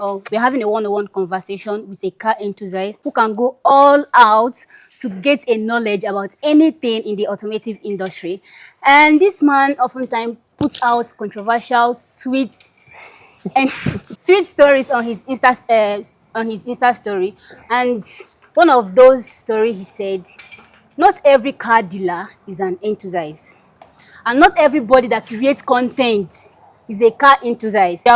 or we're having a one-on-one conversation with a car enthusiast who can go all out to get a knowledge about anything in the automotive industry. And this man oftentimes puts out controversial, sweet, and sweet stories on his Insta story. And one of those stories, he said, not every car dealer is an enthusiast, and not everybody that creates content is a car enthusiast.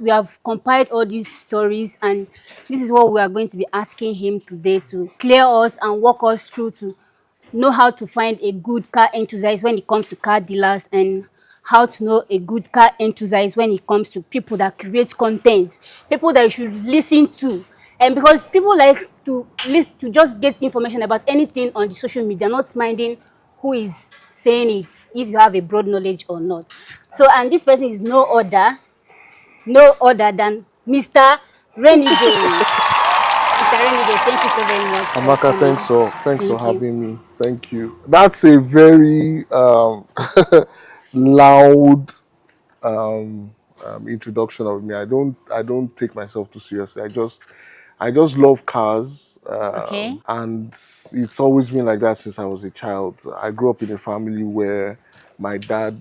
We have compiled all these stories, and this is what we are going to be asking him today, to clear us and walk us through to know how to find a good car enthusiast when it comes to car dealers, and how to know a good car enthusiast when it comes to people that create content, people that you should listen to. And because people like to listen to just get information about anything on the social media, not minding who is saying it, if you have a broad knowledge or not. So, and this person is no other than Mr. Renegade. Mr. Renegade, thank you so very much for Amaka, coming. thanks for Thank you. having me. Thank you. That's a very loud introduction of me. I don't take myself too seriously. I just love cars, Okay. and it's always been like that since I was a child. I grew up in a family where my dad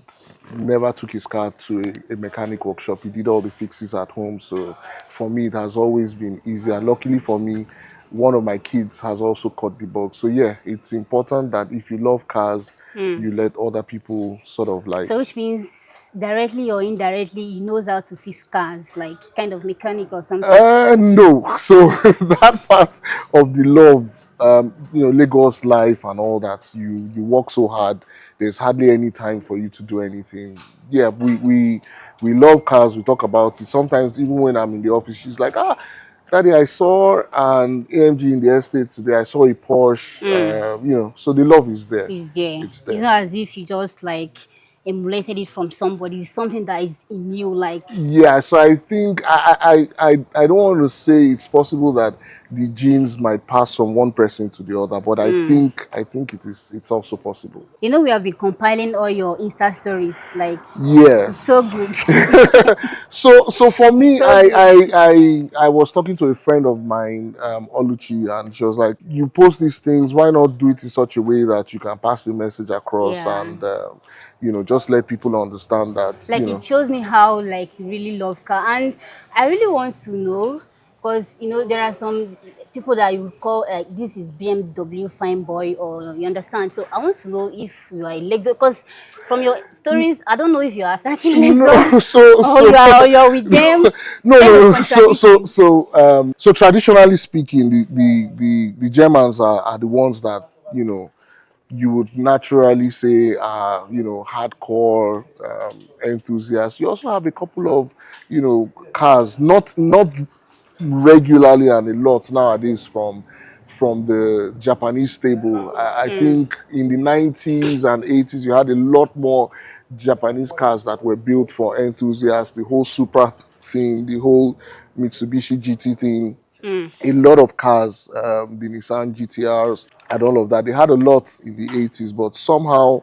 never took his car to a mechanic workshop. He did all the fixes at home. So for me, it has always been easy. And luckily for me, one of my kids has also caught the bug. So yeah, it's important that if you love cars, you let other people sort of like. So which means directly or indirectly he knows how to fix cars, like kind of mechanic or something. No. So that part of the love, Lagos life and all that, you work so hard. There's hardly any time for you to do anything. Yeah, we love cars. We talk about it. Sometimes even when I'm in the office, she's like, Daddy, I saw an AMG in the estate today. I saw a Porsche. So the love is there. Is there. It's It's there. not as if you just like emulated it from somebody. It's something that is in you, like Yeah, so I think I don't want to say it's possible that the genes might pass from one person to the other, but I think it's also possible. we have been compiling all your Insta stories. Like it's so Yes. good. So for It's me, so good. I was talking to a friend of mine, Oluchi, and she was like, "You post these things. Why not do it in such a way that you can pass the message across Yeah. and just let people understand that Like it shows me how like you really love car, and I really want to know, because there are some people that you would call like, this is BMW fine boy, or you understand. So I want to know if you are a Lexus, because from your stories I don't know if you are attacking No, Lexus so or so you're with them. no, It's kind of no. contradicting. So traditionally speaking, the Germans are the ones that you would naturally say are hardcore enthusiasts. You also have a couple of cars, not regularly and a lot nowadays from the Japanese stable. I think in the 90s and 80s you had a lot more Japanese cars that were built for enthusiasts. The whole Supra thing, the whole Mitsubishi GT thing, a lot of cars, the Nissan GTRs and all of that. They had a lot in the 80s, but somehow,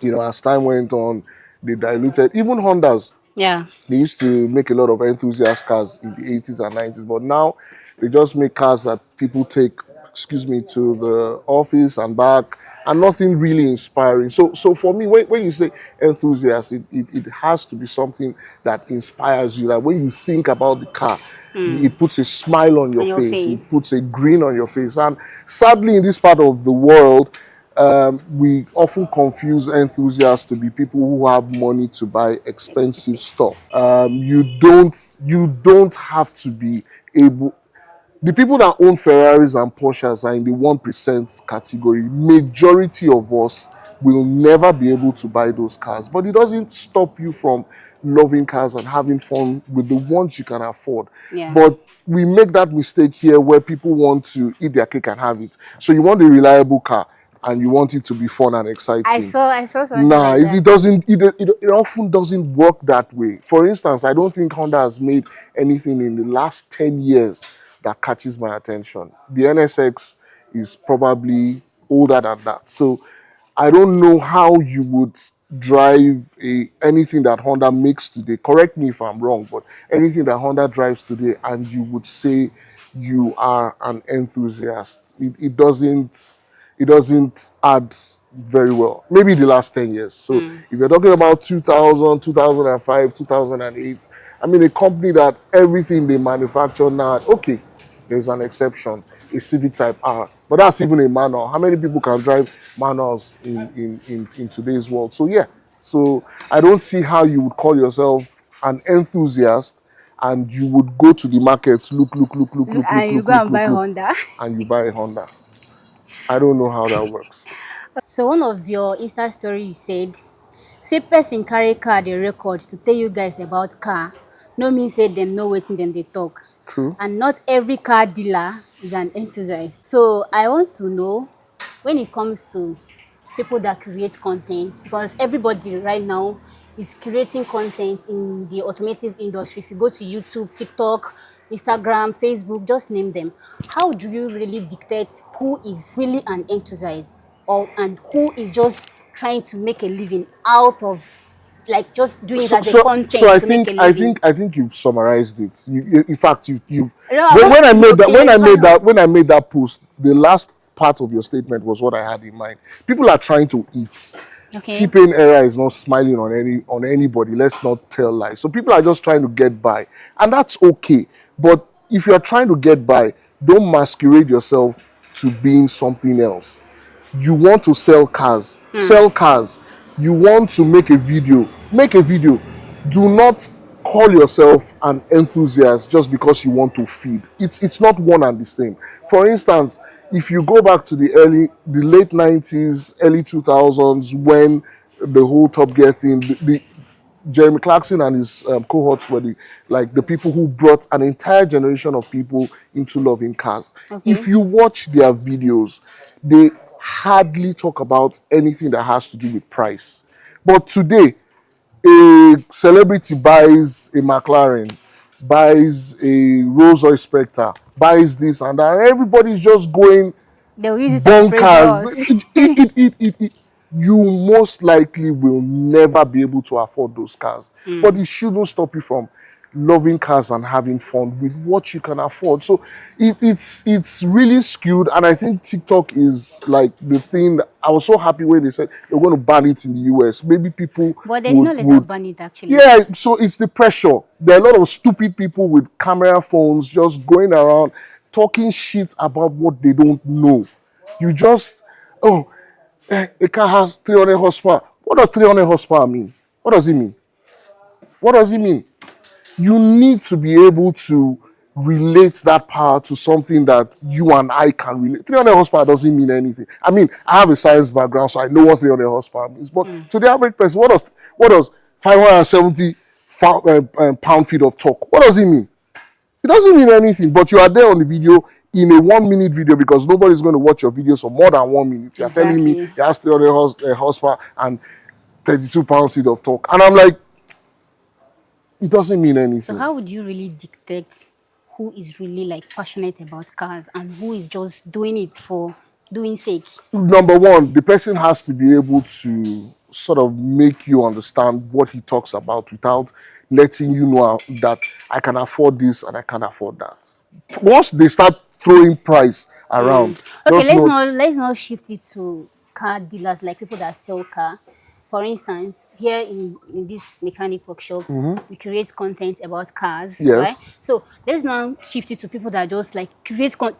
as time went on, they diluted. Even Hondas, Yeah. they used to make a lot of enthusiast cars in the 80s and 90s, but now they just make cars that people take, to the office and back, and nothing really inspiring. So for me, when you say enthusiast, it has to be something that inspires you. Like when you think about the car, it puts a smile on your On your face, it face. puts a grin on your face. And sadly, in this part of the world, we often confuse enthusiasts to be people who have money to buy expensive stuff. You don't have to be able. The people that own Ferraris and Porsches are in the 1% category. Majority of us will never be able to buy those cars, but it doesn't stop you from loving cars and having fun with the ones you can afford. Yeah. But we make that mistake here where people want to eat their cake and have it. So you want a reliable car and you want it to be fun and exciting. I saw something Nah, like that. it doesn't. It often doesn't work that way. For instance, I don't think Honda has made anything in the last 10 years that catches my attention. The NSX is probably older than that. So I don't know how you would drive anything that Honda makes today, correct me if I'm wrong, but anything that Honda drives today, and you would say you are an enthusiast, it doesn't add very well. Maybe the last 10 years. So if you're talking about 2000, 2005, 2008, I mean, a company that everything they manufacture now, okay, there's an exception, a Civic Type R, but that's even a manual. How many people can drive manuals in today's world? So yeah, so I don't see how you would call yourself an enthusiast and you would go to the market, And you go and buy Honda. and you buy a Honda. I don't know how that works. So one of your Insta story you said, say person carry car the record to tell you guys about car. No mean say them know wetin them they talk. True. And not every car dealer is an enthusiast. So I want to know, when it comes to people that create content, because everybody right now is creating content in the automotive industry. If you go to YouTube, TikTok, Instagram, Facebook, just name them. How do you really dictate who is really an enthusiast, or and who is just trying to make a living out of, like, just doing it So, as a so, so content I to make a think I living? think I think you've summarized it. In fact, you. No, I When want I to made that, okay, why not? when I made that post, the last part of your statement was what I had in mind. People are trying to eat. Okay. T-Pain era is not smiling on anybody. Let's not tell lies. So people are just trying to get by, and that's okay. But if you're trying to get by, don't masquerade yourself to being something else. You want to sell cars. You want to make a video. Do not call yourself an enthusiast just because you want to feed. It's not one and the same. For instance, if you go back to the late 90s, early 2000s, when the whole Top Gear thing, the Jeremy Clarkson and his cohorts were the people who brought an entire generation of people into loving cars. Okay. If you watch their videos, they hardly talk about anything that has to do with price. But today, a celebrity buys a McLaren, buys a Rolls Royce Spectre, buys this and that, and everybody's just going They'll use it as pressure bonkers. us. You most likely will never be able to afford those cars. But it shouldn't stop you from loving cars and having fun with what you can afford. So it's really skewed, and I think TikTok is like the thing. I was so happy when they said they're going to ban it in the US. Maybe people But they did would not let her would ban it actually. yeah, so it's the pressure. There are a lot of stupid people with camera phones just going around talking shit about what they don't know. You just, oh, a car has 300 horsepower. What does 300 horsepower mean? What does it mean? What does it mean? You need to be able to relate that power to something that you and I can relate. 300 horsepower doesn't mean anything. I mean, I have a science background, so I know what 300 horsepower means. But to the average person, what does 570 pound feet of torque? What does it mean? It doesn't mean anything. But you are there on the video in a 1 minute video because nobody's going to watch your videos for more than 1 minute. You're telling me Exactly. it has 300 horsepower and 32 pound feet of torque, and I'm like, it doesn't mean So anything. how would you really dictate who is really like passionate about cars and who is just doing it for doing sake? Number one, the person has to be able to sort of make you understand what he talks about without letting you know that I can afford this and I can afford that. Once they start throwing price around, Okay, just know. let's not shift it to car dealers, like people that sell car. For instance, here in this mechanic workshop, we create content about cars, right? Yes. So let's now shift it to people that just like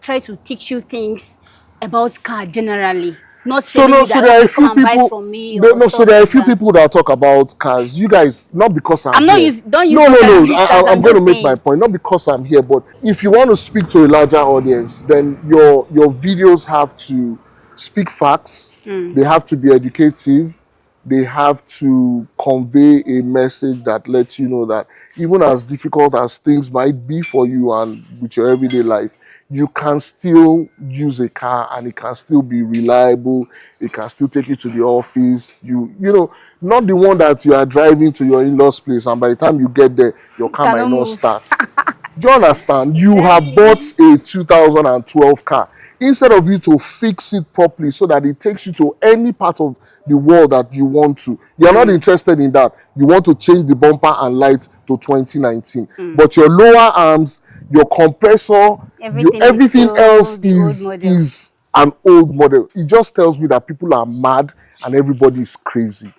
try to teach you things about car generally, not So telling no, you so that there are a okay, come few and buy people. from me No, or no, so stuff there are a like few that. people that talk about cars. You guys, not because I'm I'm not here. use don't use No, me no, as an no. instance. I'm I'm going to just make my saying. point. Not because I'm here, but if you want to speak to a larger audience, then your videos have to speak facts. They have to be educative. They have to convey a message that lets you know that even as difficult as things might be for you and with your everyday life, you can still use a car and it can still be reliable. It can still take you to the office. Not the one that you are driving to your in-laws place and by the time you get there, your car might Cannot not move. start. Do you understand? You have bought Exactly. a 2012 car. Instead of you to fix it properly so that it takes you to any part of the world that you want to. You're not interested in that. You want to change the bumper and light to 2019. But your lower arms, your compressor, Everything is everything still else the old model. is an old model. It just tells me that people are mad and everybody is crazy.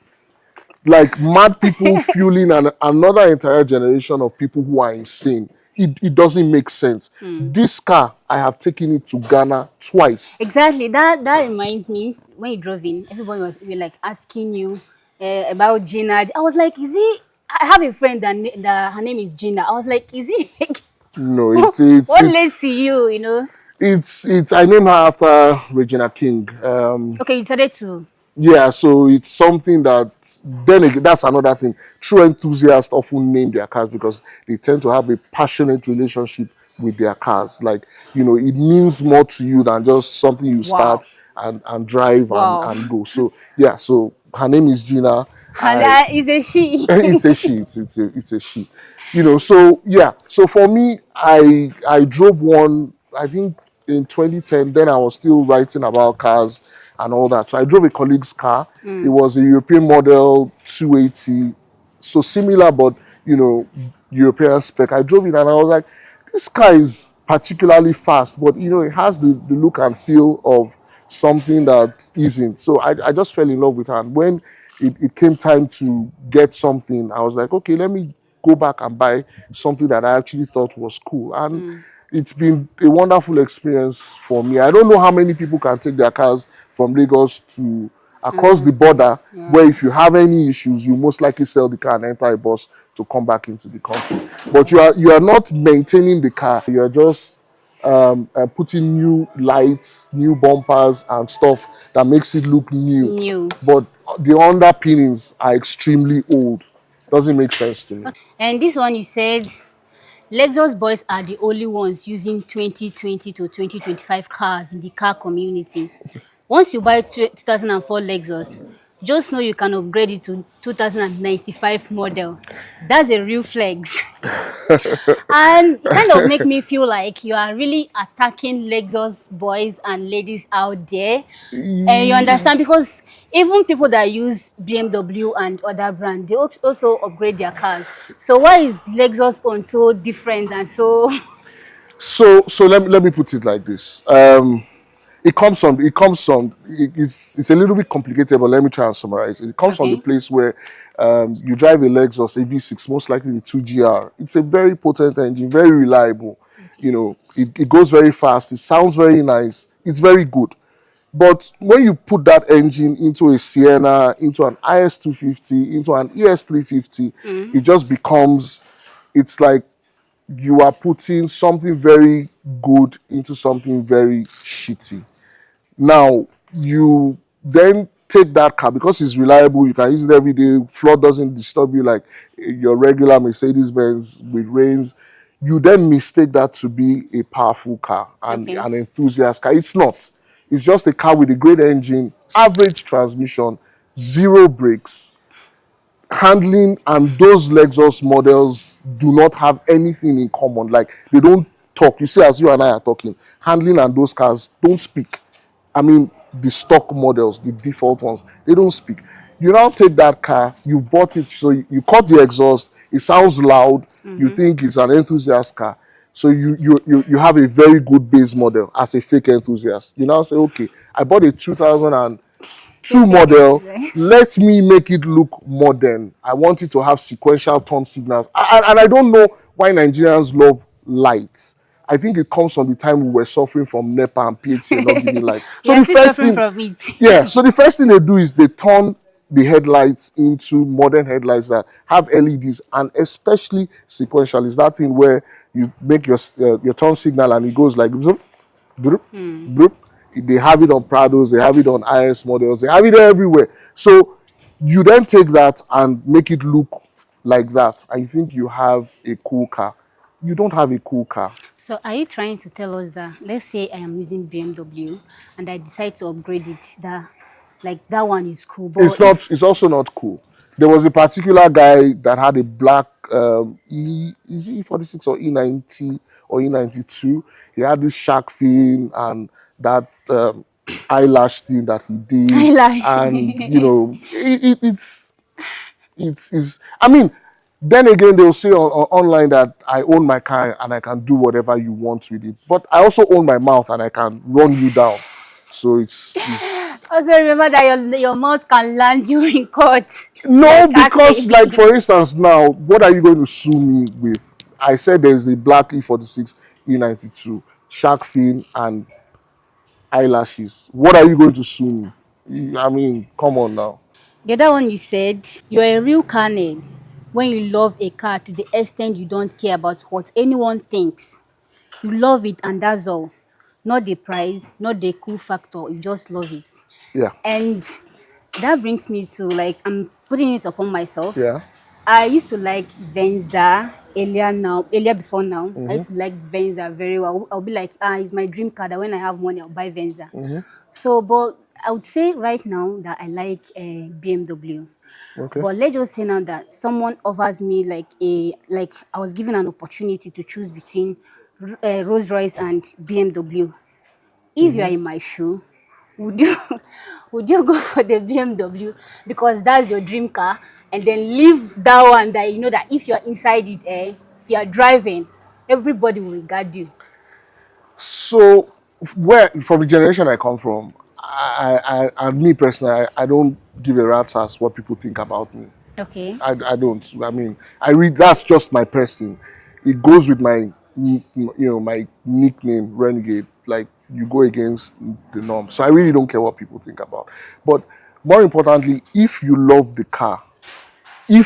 Like mad people fueling another entire generation of people who are insane. It doesn't make sense. This car, I have taken it to Ghana twice. Exactly. That reminds me, when you drove in, everybody was were like asking you about Gina. I was like, is he? I have a friend that her name is Gina. I was like, is he? No, What led to you? it's I named her after Regina King. Okay, you decided to. Yeah, so it's something that then again, that's another thing. True enthusiasts often name their cars because they tend to have a passionate relationship with their cars. Like, it means more to you than just something you Wow. start and drive Wow. and go. So yeah, so her name is Gina. And I is a she. it's a she. It's a she. So yeah. So for me, I drove one. I think in 2010. Then I was still writing about cars and all that. So I drove a colleague's car. It was a European model 280. So similar, but European spec. I drove it and I was like, this car is particularly fast, but it has the look and feel of something that isn't. So I just fell in love with her. And when it came time to get something, I was like, okay, let me go back and buy something that I actually thought was cool. And it's been a wonderful experience for me. I don't know how many people can take their cars from Lagos to across Another the state. border, where Yeah. if you have any issues, you most likely sell the car and enter a bus to come back into the country. But you are not maintaining the car. You are just putting new lights, new bumpers, and stuff that makes it look new. New. But the underpinnings are extremely old. Doesn't make sense to me. And this one you said Lexus boys are the only ones using 2020 to 2025 cars in the car community. Once you buy 2004 Lexus, just know you can upgrade it to 2095 model. That's a real flex. And it kind of make me feel like you are really attacking Lexus boys and ladies out there. And you understand, because even people that use BMW and other brands, they also upgrade their cars. So why is Lexus on so different and so So let me put it like this. It's a little bit complicated, but let me try and summarize it. It comes from the okay? place where you drive a Lexus a V6, most likely the 2GR. It's a very potent engine, very reliable. It goes very fast. It sounds very nice. It's very good. But when you put that engine into a Sienna, into an IS250, into an ES350, it just becomes, it's like you are putting something very good into something very shitty. Now, you then take that car because it's reliable, you can use it every day, flood doesn't disturb you like your regular Mercedes Benz with range. You then mistake that to be a powerful car and Okay. an enthusiast car. It's not. It's just a car with a great engine, average transmission, zero brakes, handling, and those Lexus models do not have anything in common. Like they don't talk. You see, as you and I are talking, handling and those cars don't speak. I mean, the stock models, the default ones, they don't speak. You now take that car, you bought it, so you cut the exhaust, it sounds loud, you think it's an enthusiast car. So you have a very good base model as a fake enthusiast. You now say, okay, I bought a 2002 Fake model, it. let me make it look modern. I want it to have sequential turn signals. And I don't know why Nigerians love lights. I think it comes from the time we were suffering from NEPA and PHCN not giving light. So You're the still first suffering thing, from it. yeah, so the first thing they do is they turn the headlights into modern headlights that have LEDs, and especially sequential. Is that thing where you make your turn signal and it goes like zoop, bloop, bloop. They have it on Prados, they have it on IS models, they have it everywhere. So you then take that and make it look like that, and you think you have a cool car. You don't have a cool car. So are you trying to tell us that, let's say I am using BMW and I decide to upgrade it, that like that one is cool, It's but not. if It's also not cool. There was a particular guy that had a black is it E46 or E90 or E92. He had this shark fin and that eyelash thing that he did, Eyelash. and it's. I mean, then again, they'll say online that I own my car and I can do whatever you want with it, but I also own my mouth and I can run you down. So it's Also remember that your mouth can land you in court. no, Like because like Ake. for instance, now what are you going to sue me with? I said there's a black E46, E92, shark fin, and eyelashes. What are you going to sue me? I mean, come on now. The other one you said, you're a real carnage when you love a car to the extent you don't care about what anyone thinks. You love it and that's all. Not the price, not the cool factor, you just love it. Yeah, And that brings me to, like, I'm putting it upon myself. yeah. I used to like Venza earlier before now. I used to like Venza very well. I'll be like, it's my dream car that when I have money, I'll buy Venza. So, but I would say right now that I like BMW. Okay. But let's just say now that someone offers me like I was given an opportunity to choose between Rolls Royce and BMW. If you are in my shoe, would you would you go for the BMW because that's your dream car, and then leave that one that you know that if you're inside it, if you're driving, everybody will regard you. So, where from the generation I come from, and me personally, I don't give a rat's ass what people think about me. Okay. I don't. I mean, I read. That's just my person. It goes with my nickname, Renegade. Like you go against the norm. So I really don't care what people think about. But more importantly, if you love the car, you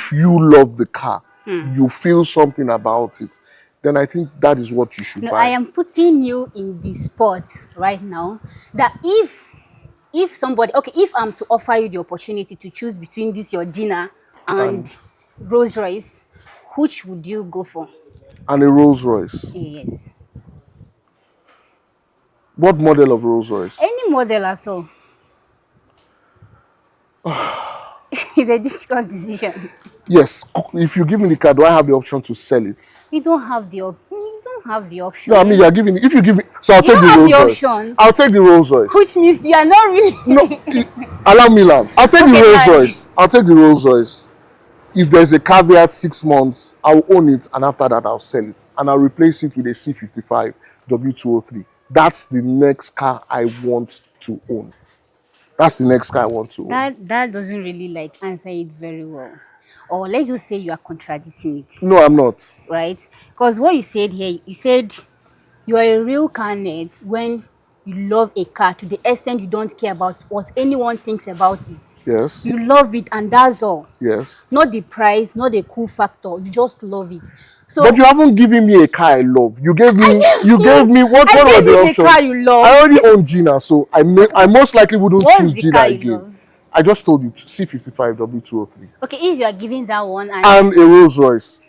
feel something about it, then I think that is what you should No, I buy. am putting you in the spot right now that if somebody, okay, if I'm to offer you the opportunity to choose between this your Gina And and Rolls Royce, which would you go for? and a Rolls Royce. Yes. What model of Rolls Royce? Any model at all. It's a difficult decision. Yes. If you give me the car, do I have the option to sell it? You don't have the No, I mean option. you're giving. If you give me, so I'll You take don't the have the Rolls Royce. option, I'll take the Rolls Royce. which means you are not really. No, allow me land. I'll take the Okay, Rolls land. Royce. I'll take the Rolls Royce. If there's a caveat, 6 months, I'll own it, and after that, I'll sell it, and I'll replace it with a C55 W203. That's the next car I want to own. That's the next car I want to own. That doesn't really like answer it very well. Or let's just say you are contradicting it, No, I'm not. right? Because what you said here, you said you are a real car nerd when you love a car to the extent you don't care about what anyone thinks about it. Yes. You love it and that's all. Yes. Not the price, not the cool factor. You just love it. So But you haven't given me a car I love. You gave me. You gave me what? I What were gave the you the options? car you love. I already This- own Gina, so I most likely wouldn't What's choose the Gina car you again. love? I just told you C55 W203 Okay, if you are giving that one and a Rolls Royce,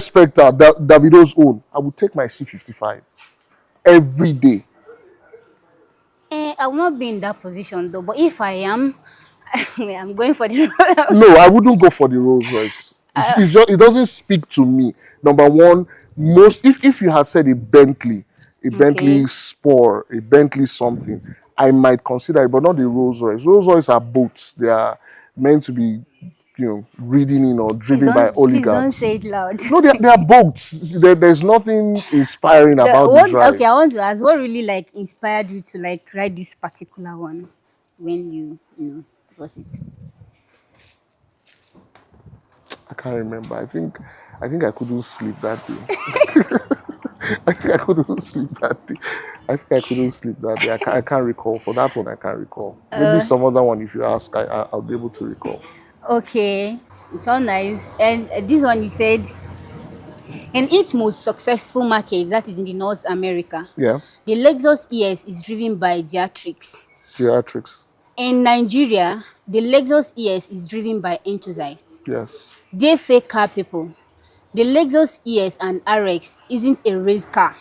Spectre, Davido's own. I would take my C55 every day. I will not be in that position though. But if I am, I'm going for the. No, I wouldn't go for the Rolls Royce. It's just it doesn't speak to me. Number one, most if you had said a Bentley Okay. Sport, a Bentley something, I might consider it, but not the Rolls Royce. Rolls Royce are boats. They are meant to be, ridden in or driven by Please don't oligarchs. say it loud. No, they are boats. There's nothing inspiring about the drive. Okay, I want to ask what really like inspired you to like write this particular one when you wrote it. I can't remember. I think I couldn't sleep that day. I think I couldn't sleep that day. I can't recall. For that one, I can't recall. Maybe some other one, if you ask, I'll be able to recall. Okay, it's all nice. And this one you said in its most successful market, that is in the North America, Yeah, the Lexus ES is driven by geriatrics. geriatrics. In Nigeria, the Lexus ES is driven by Enthusiast. Yes, They're fake car people. The Lexus ES and RX isn't a race car.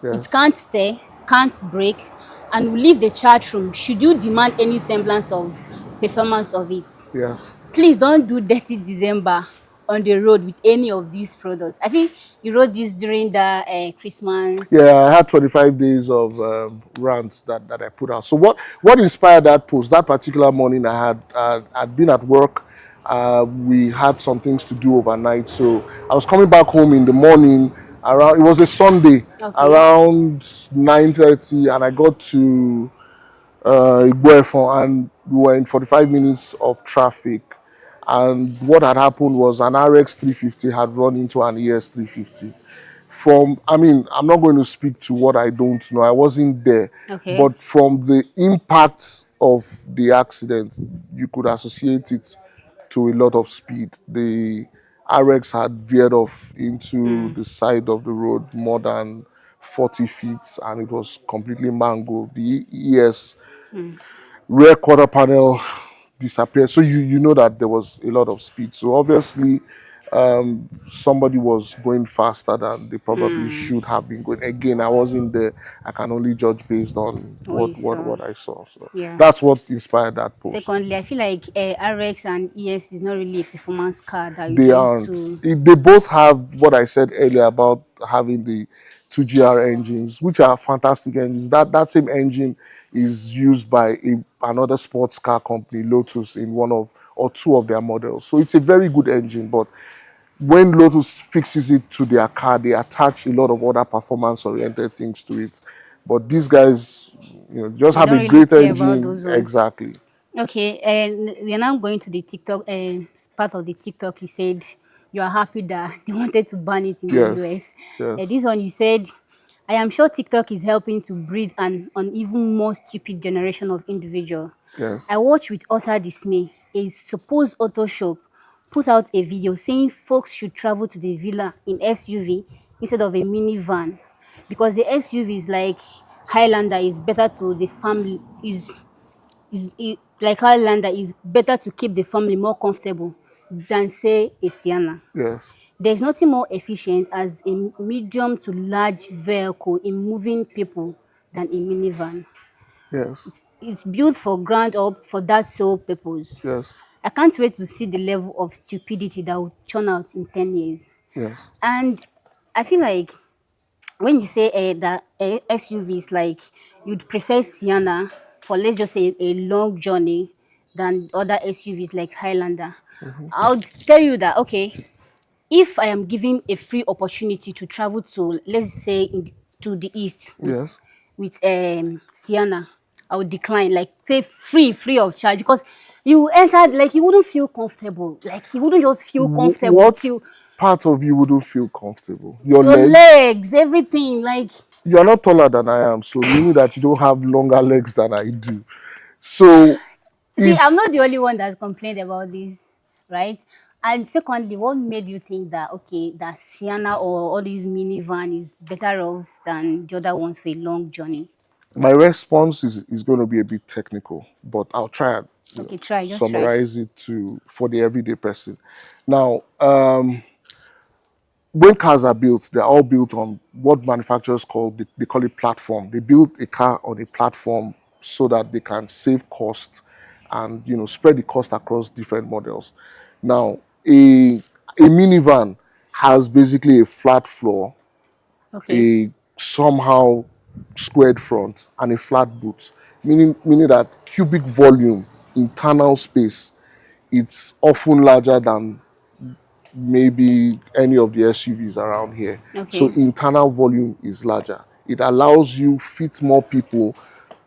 yes, It can't stay, can't brake, and will leave the chat room should you demand any semblance of performance of it. yes. Please don't do dirty December on the road with any of these products. I think you wrote this during the Christmas. Yeah, I had 25 days of rants that I put out. So what inspired that post? That particular morning, I'd been at work. We had some things to do overnight, so I was coming back home in the morning. Around it was a Sunday, Okay. around 9:30, and I got to Igboefon, and we were in 45 minutes of traffic. And what had happened was an RX 350 had run into an ES 350. I mean, I'm not going to speak to what I don't know. I wasn't there. Okay. But from the impact of the accident, you could associate it to a lot of speed. The RX had veered off into the side of the road more than 40 feet, and it was completely mangled. The ES rear quarter panel disappeared. So you know that there was a lot of speed. So obviously, somebody was going faster than they probably should have been going. Again, I wasn't there. I can only judge based on What you saw. what I saw. So Yeah. that's what inspired that post. Secondly, I feel like RX and ES is not really a performance car that you They just aren't. to. They both have what I said earlier about having the 2GR engines, which are fantastic engines. That same engine is used by another sports car company, Lotus, in one of or two of their models. So it's a very good engine. But when Lotus fixes it to their car, they attach a lot of other performance-oriented things to it. But these guys, just They have don't a really great care about engine. those ones. Exactly. Okay, and we are now going to the TikTok part of the TikTok. You said you are happy that they wanted to ban it in the Yes. US. Yes. This one you said, I am sure TikTok is helping to breed an even more stupid generation of individual. Yes. I watched with utter dismay a supposed auto shop put out a video saying folks should travel to the villa in SUV instead of a minivan because the SUV is like Highlander is better to the family like Highlander is better to keep the family more comfortable than say a Sienna. Yes. There is nothing more efficient as a medium to large vehicle in moving people than a minivan. Yes. It's built for ground up for that sole purpose. Yes. I can't wait to see the level of stupidity that will churn out in 10 years. Yes. And I feel like when you say that SUVs, like you'd prefer Sienna for let's just say a long journey than other SUVs like Highlander, I would tell you that okay, if I am given a free opportunity to travel to let's say to the east Yes. with Sienna, I would decline. Like say free of charge because you enter like you wouldn't feel comfortable. Like you wouldn't just feel comfortable What till part of you wouldn't feel comfortable? Your your legs? legs, everything. Like You are not taller than I am, so meaning that you don't have longer legs than I do. So see, I'm it's not the only one that's complained about this, right? And secondly, what made you think that okay, that Sienna or all these minivan is better off than the other ones for a long journey? my response is going to be a bit technical, but I'll try and Okay, try, just try. summarize it to for the everyday person. Now, when cars are built, they're all built on what manufacturers call they call it platform. They build a car on a platform so that they can save cost and spread the cost across different models. Now, a minivan has basically a flat floor, Okay, a somehow squared front, and a flat boot, meaning that cubic volume, internal space, it's often larger than maybe any of the SUVs around here. So okay, internal volume is larger. It allows you fit more people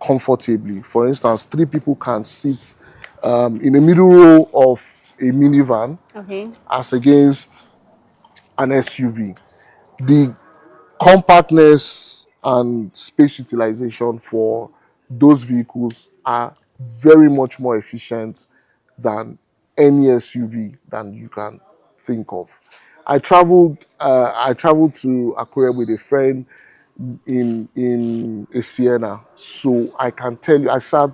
comfortably. For instance, three people can sit in the middle row of a minivan okay. as against an SUV. The compactness and space utilization for those vehicles are very much more efficient than any SUV than you can think of. I traveled to Akure with a friend in a Sienna, so I can tell you,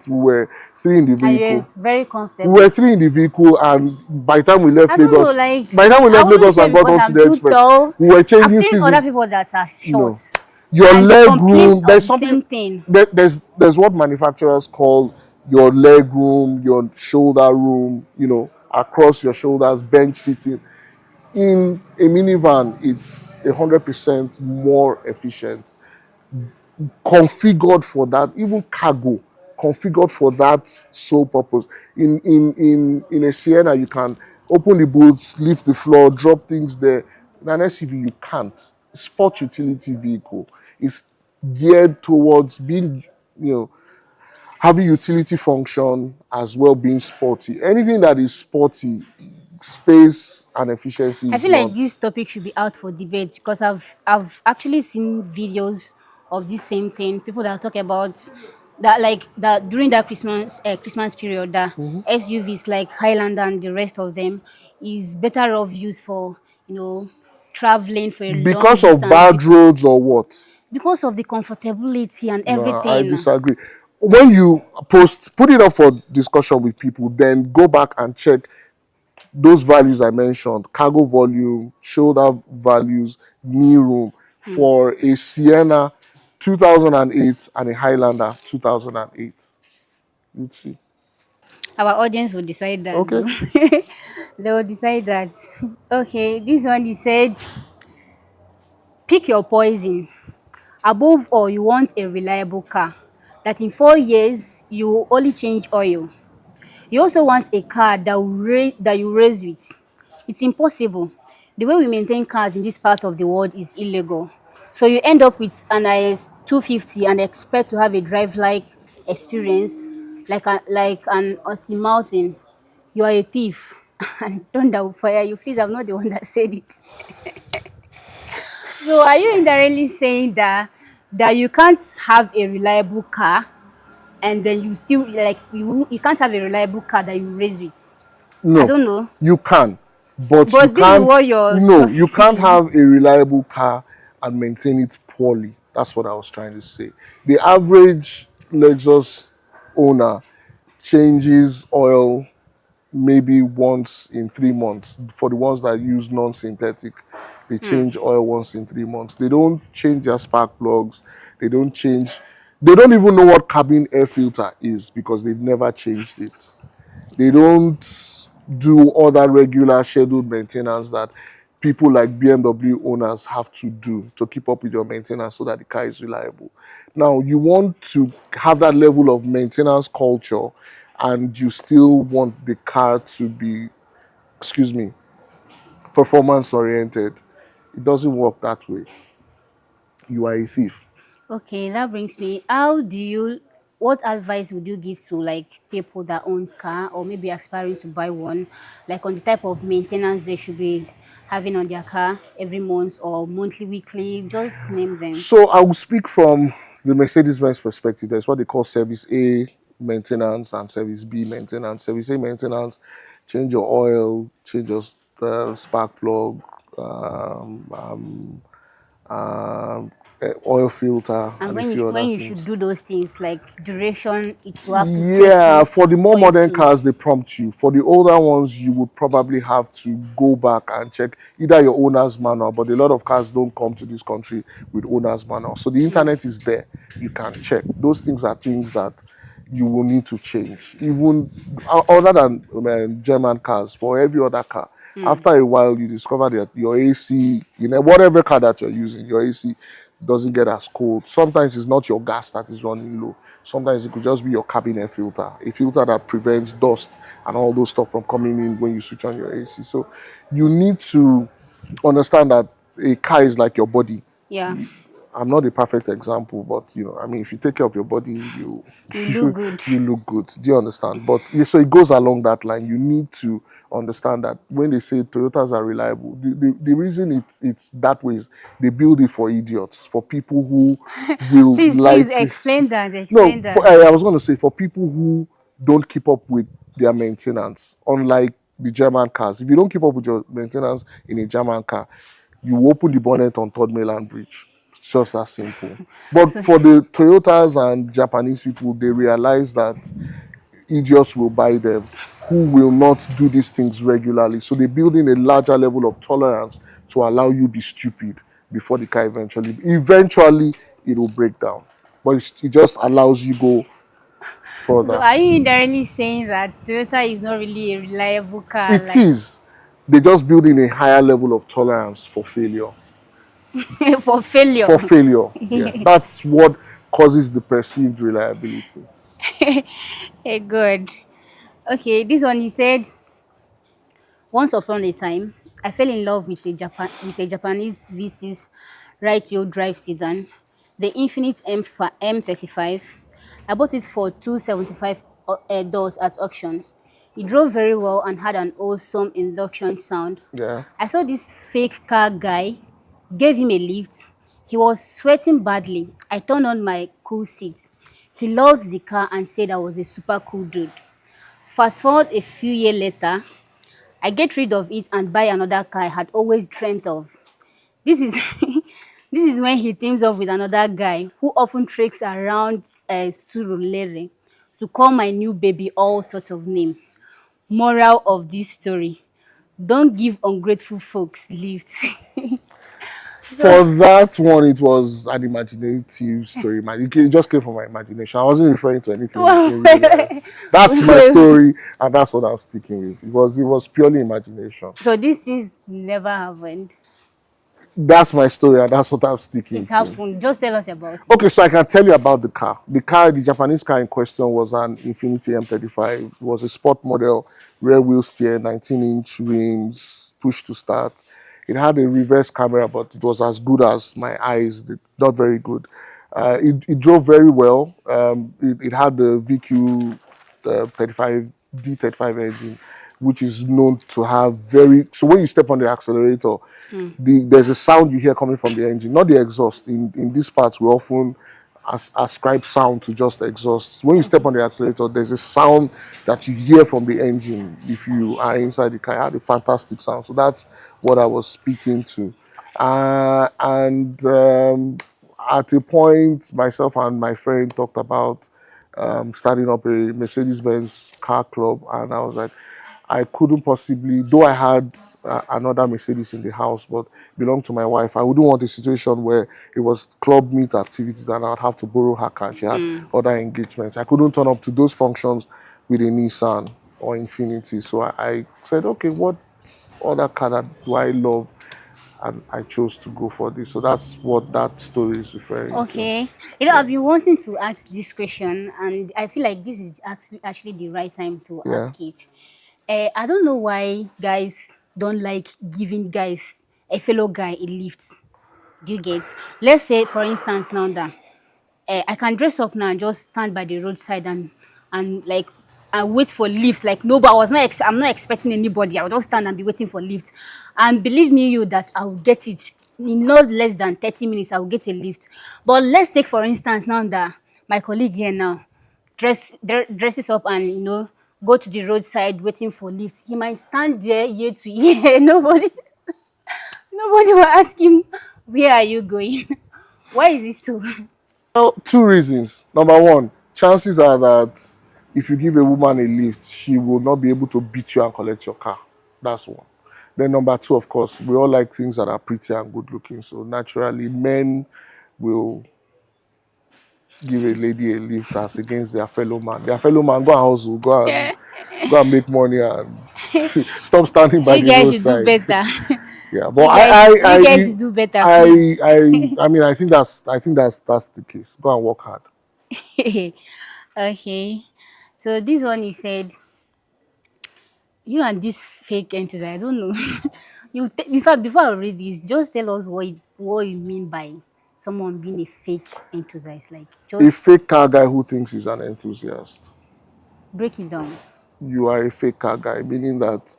we were three in the And you're vehicle. very We were comfortable. three in the vehicle, and by the time we left I don't know, Lagos, like by the time we I left wouldn't Lagos say and got because onto I'm the too express, tall. we were I've changing seen other season. people that are short No, your and they leg complain room. of There's the something. same thing. There's what manufacturers call your leg room, your shoulder room. Across your shoulders, bench sitting. In a minivan, it's 100% more efficient, configured for that, even cargo configured for that sole purpose. In a Sienna, you can open the boots, lift the floor, drop things there. In an SUV, you can't. Sport utility vehicle is geared towards being, you know, having utility function as well, being sporty. Anything that is sporty, space and efficiency I is feel like not. this topic should be out for debate because I've actually seen videos of this same thing. People that talk about that, like that during that Christmas period, that SUVs like Highlander and the rest of them is better off used for, you know, traveling for a long Because of distance bad roads or what? because of the comfortability and No, I everything. disagree. When you put it up for discussion with people, then go back and check those values I mentioned: cargo volume, shoulder values, knee room for a Sienna 2008 and a Highlander 2008. You'd see. Our audience will decide that Okay. though. They will decide that. Okay, this one he said, pick your poison. Above all, you want a reliable car that in 4 years you will only change oil. You also want a car that that you race with. It's impossible. The way we maintain cars in this part of the world is illegal. So you end up with an IS 250 and expect to have a drive-like experience, like an Aussie Mountain. You are a thief, and thunder will fire you. Please, I'm not the one that said it. So are you indirectly saying that you can't have a reliable car and then you still like you can't have a reliable car that you race with? I No, don't know. you can, but you But this is can't. what you're No, you can't saying. have a reliable car and maintain it poorly. That's what I was trying to say. The average Lexus owner changes oil maybe once in 3 months. For the ones that use non-synthetic, they change oil once in 3 months. They don't change their spark plugs. They don't change. They don't even know what cabin air filter is because they've never changed it. They don't do other regular scheduled maintenance that people like BMW owners have to do to keep up with your maintenance so that the car is reliable. Now, you want to have that level of maintenance culture and you still want the car to be, excuse me, performance oriented. It doesn't work that way. You are a thief. Okay, that brings me. How do you? What advice would you give to like people that owns car or maybe aspiring to buy one, like on the type of maintenance they should be having on their car every month or monthly, weekly? Just name them. So I will speak from the Mercedes-Benz perspective. There's what they call Service A maintenance and Service B maintenance. Service A maintenance, change your oil, change your spark plug, um, um, um, oil filter, And and a when few other you should things. do those things like duration, it will have to be Yeah, careful for the more for it modern to. cars, they prompt you. For the older ones, you would probably have to go back and check either your owner's manual, but a lot of cars don't come to this country with owner's manual. So the internet is there. You can check. Those things are things that you will need to change. Even other than German cars, for every other car, after a while, you discover that your AC, whatever car that you're using, your AC doesn't get as cold. Sometimes it's not your gas that is running low. Sometimes it could just be your cabin air filter, a filter that prevents dust and all those stuff from coming in when you switch on your AC. So you need to understand that a car is like your body. Yeah, I'm not a perfect example, but I mean, if you take care of your body, you you look you, good. you look good. Do you understand? But yeah, so it goes along that line. You need to understand that when they say Toyotas are reliable, the reason it's that way is they build it for idiots, for people who will Please like. explain that. No, Explain that. I was going to say for people who don't keep up with their maintenance, unlike the German cars. If you don't keep up with your maintenance in a German car, you open the bonnet on Third Mainland Bridge. It's just that simple. But So for the Toyotas and Japanese people, they realize that idiots will buy them who will not do these things regularly. So they build in a larger level of tolerance to allow you be stupid before the car eventually it will break down. But it just allows you go so further. are you indirectly saying that Toyota is not really a reliable car? It Like is, They just build in a higher level of tolerance for failure. For failure. For failure, yeah. That's what causes the perceived reliability. Hey, good. Okay, this one he said, once upon a time, I fell in love with a Japanese V6 right-wheel drive sedan, the Infinite M35. I bought it for 275 dollars at auction. It drove very well and had an awesome induction sound. Yeah. I saw this fake car guy, gave him a lift. He was sweating badly. I turned on my cool seat. He loved the car and said I was a super cool dude. Fast forward a few years later, I get rid of it and buy another car I had always dreamt of. This is this is when he teams up with another guy who often treks around Surulere to call my new baby all sorts of names. Moral of this story: don't give ungrateful folks lifts. So, For that one, it was an imaginative story. It just came from my imagination. I wasn't referring to anything in real life. That's my story, and that's what I'm sticking with. It was purely imagination. so these things never happened. That's my story, and that's what I'm sticking It to. happened. Just tell us about it. Okay, so I can tell you about the car. The Japanese car in question was an Infiniti M35. It was a sport model, rear wheel steer, 19-inch rims, push to start. It had a reverse camera, but it was as good as my eyes, not very good. It drove very well. It had the VQ 35 D35 engine, which is known to have very. So when you step on the accelerator, there's a sound you hear coming from the engine, not the exhaust. In these parts, we often ascribe sound to just exhaust. When you step on the accelerator, there's a sound that you hear from the engine if you are inside the car. It had a fantastic sound. So that's what I was speaking to. And at a point, myself and my friend talked about starting up a Mercedes-Benz car club, and I was like, I couldn't possibly, though I had another Mercedes in the house, but belonged to my wife. I wouldn't want a situation where it was club meet activities and I'd have to borrow her car. She had other engagements. I couldn't turn up to those functions with a Nissan or Infinity. So I said, okay, what other car that do I love? And I chose to go for this. So that's what that story is referring to. Okay. I've been wanting to ask this question, and I feel like this is actually the right time to Yeah. ask it. I don't know why guys don't like giving guys, a fellow guy, a lift. Do you get? Let's say, for instance, now that I can dress up now and just stand by the roadside and like and wait for lifts. Like no, but I'm not expecting anybody. I'll just stand and be waiting for lifts. And believe me, you that I'll get it in not less than 30 minutes. I'll get a lift. But let's take for instance now that my colleague here now dresses up and go to the roadside waiting for lifts. He might stand there year to year. Nobody will ask him, where are you going? Why is this so? Well, two reasons. Number one, chances are that if you give a woman a lift, she will not be able to beat you and collect your car. That's one. Then number two, of course, we all like things that are pretty and good looking. So naturally, men will give a lady a lift as against their fellow man. Their fellow man, go and hustle, go and make money and stop standing by You the guys should do roadside. better. Yeah, but You guys should do better, please. I mean, I think that's the case. Go and work hard. Okay. So this one you said, you and this fake enthusiast, I don't know. In fact, before I read this, just tell us what you mean by someone being a fake enthusiast. Like, A just fake car guy who thinks he's an enthusiast. break it down. You are a fake car guy, meaning that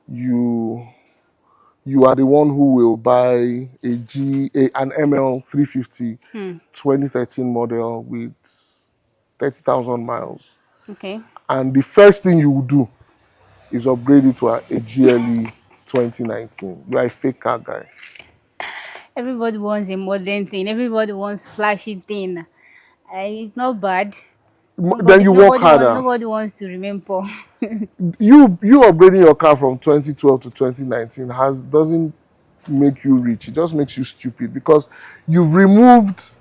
you you are the one who will buy an ML 350 2013 model with 30,000 miles, Okay. and the first thing you will do is upgrade it to a GLE 2019. You are a fake car guy. Everybody wants a modern thing. Everybody wants flashy thing. It's not bad. Then you work harder. Nobody wants to remain poor. You upgrading your car from 2012 to 2019 doesn't make you rich. It just makes you stupid because you've removed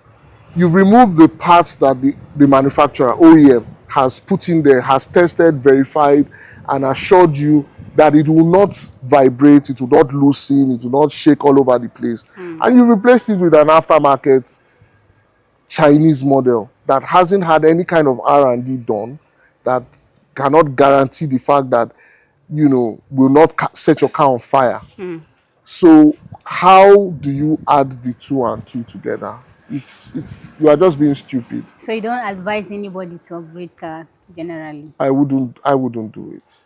the parts that the manufacturer OEM has put in there, has tested, verified, and assured you that it will not vibrate, it will not loosen, it will not shake all over the place. And you replace it with an aftermarket Chinese model that hasn't had any kind of R&D done, that cannot guarantee the fact that, will not set your car on fire. So how do you add the two and two together? It's you are just being stupid. So you don't advise anybody to upgrade car generally? I wouldn't do it.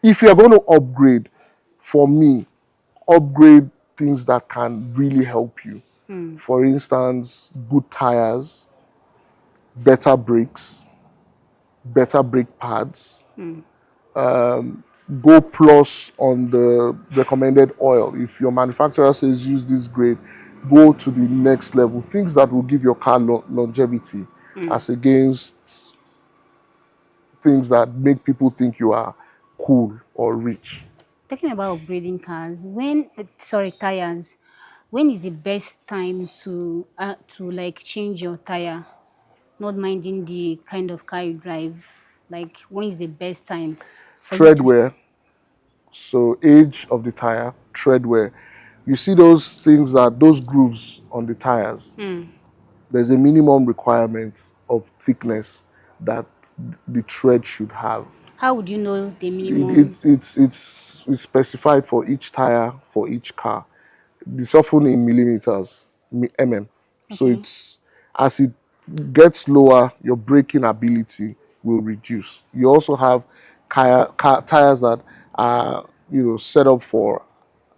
If you're going to upgrade, for me, upgrade things that can really help you. For instance, good tires, better brakes, better brake pads, go plus on the recommended oil. If your manufacturer says use this grade, go to the next level. Things that will give your car longevity, as against things that make people think you are cool or rich. Talking about upgrading cars, tires, when is the best time to like change your tire? Not minding the kind of car you drive. Like when is the best time for you Tread to? wear, so age of the tire, tread wear. You see those things, that those grooves on the tires, there's a minimum requirement of thickness that the tread should have. How would you know the It, minimum? it, it's specified for each tire, for each car. It's often in millimeters, mm. So Okay. it's, as it gets lower, your braking ability will reduce. You also have tires that are, set up for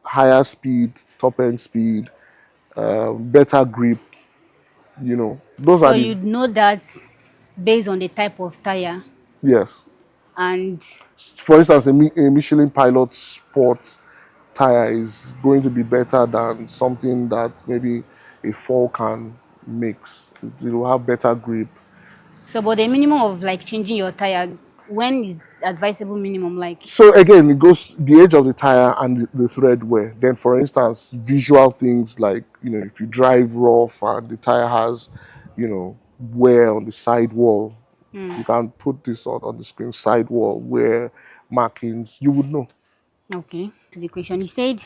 higher speed, top end speed, better grip. Those So are the, you'd know that based on the type of tire yes. and For instance, a Michelin Pilot Sport tire is going to be better than something that maybe a Falcon makes. It will have better grip. so but the minimum of like changing your tire, when is advisable minimum like? So again, it goes the age of the tire and the thread wear. Then, for instance, visual things like, if you drive rough and the tire has, wear on the side wall, you can put this on the screen, side wall wear markings. You would know. Okay. To the question, he said,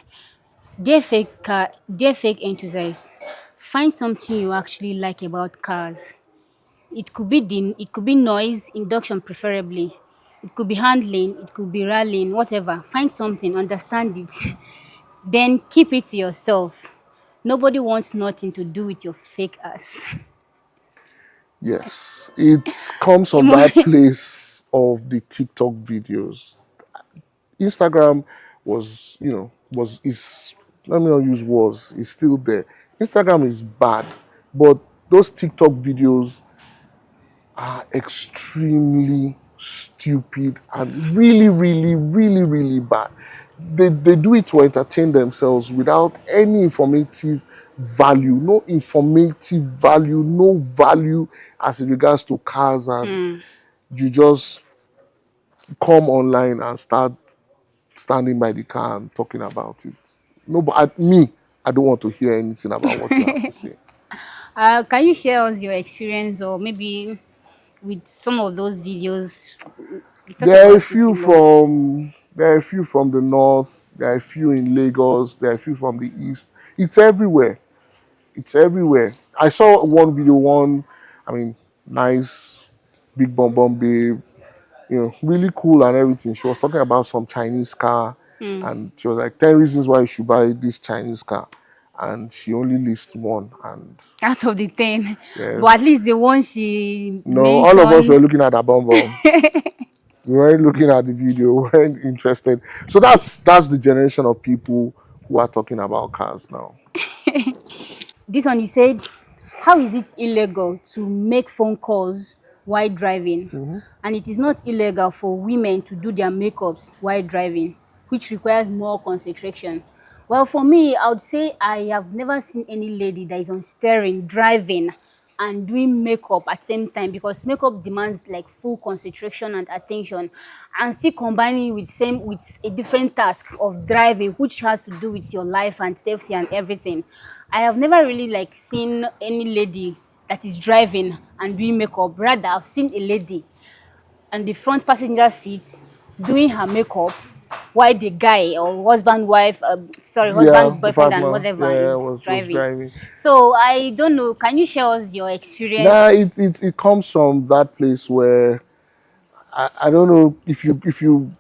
dear fake enthusiast, find something you actually like about cars. It could be noise, induction preferably. It could be handling, it could be rallying, whatever. Find something, understand it. Then keep it to yourself. Nobody wants nothing to do with your fake ass. Yes, it comes from Emo- that place of the TikTok videos. Instagram was, is, let me not use was, is still there. Instagram is bad, but those TikTok videos are extremely stupid and really, really, really, really bad. They do it to entertain themselves without any informative value, no value as it regards to cars, and you just come online and start standing by the car and talking about it. No, but I don't want to hear anything about what you have to say. can you share us your experience or maybe with some of those videos? We talk There are a about it a few lot. from there are a few from the north. There are a few in Lagos. There are a few from the east. It's everywhere. It's everywhere. I saw one video. I mean, nice, big bum babe. Really cool and everything. She was talking about some Chinese car, and she was like 10 reasons why you should buy this Chinese car, and she only lists one. And Out of the 10. But at yes, least the one she no, all of us were mentioned. looking at that bum bum. We weren't looking at the video, we weren't interested. So that's the generation of people who are talking about cars now. This one, you said, how is it illegal to make phone calls while driving? And it is not illegal for women to do their makeups while driving, which requires more concentration. Well, for me, I would say I have never seen any lady that is on steering driving and doing makeup at the same time, because makeup demands like full concentration and attention, and still combining with a different task of driving, which has to do with your life and safety and everything. I have never really like seen any lady that is driving and doing makeup. Rather, I've seen a lady on the front passenger seat doing her makeup why the guy or husband wife, sorry, Yeah, husband the boyfriend and partner, whatever yeah, is was driving. driving. So I don't know. Can you share us your Nah, experience? it comes from that place where I don't know if you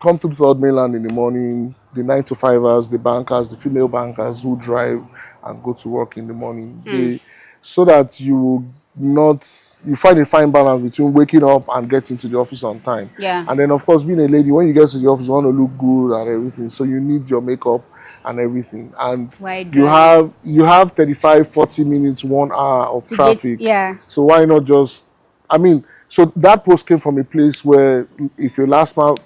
come to the third mainland in the morning, the 9 to 5ers, the bankers, the female bankers who drive and go to work in the morning, Mm, they so that you will not you find a fine balance between waking up and getting to the office on time. yeah, And then of course being a lady, when you get to the office, you want to look good and everything. So you need your makeup and everything. And why you driving have you have 35, 40 minutes, 1 hour of to get, traffic. yeah, So why not just I mean, so that post came from a place where if your last mile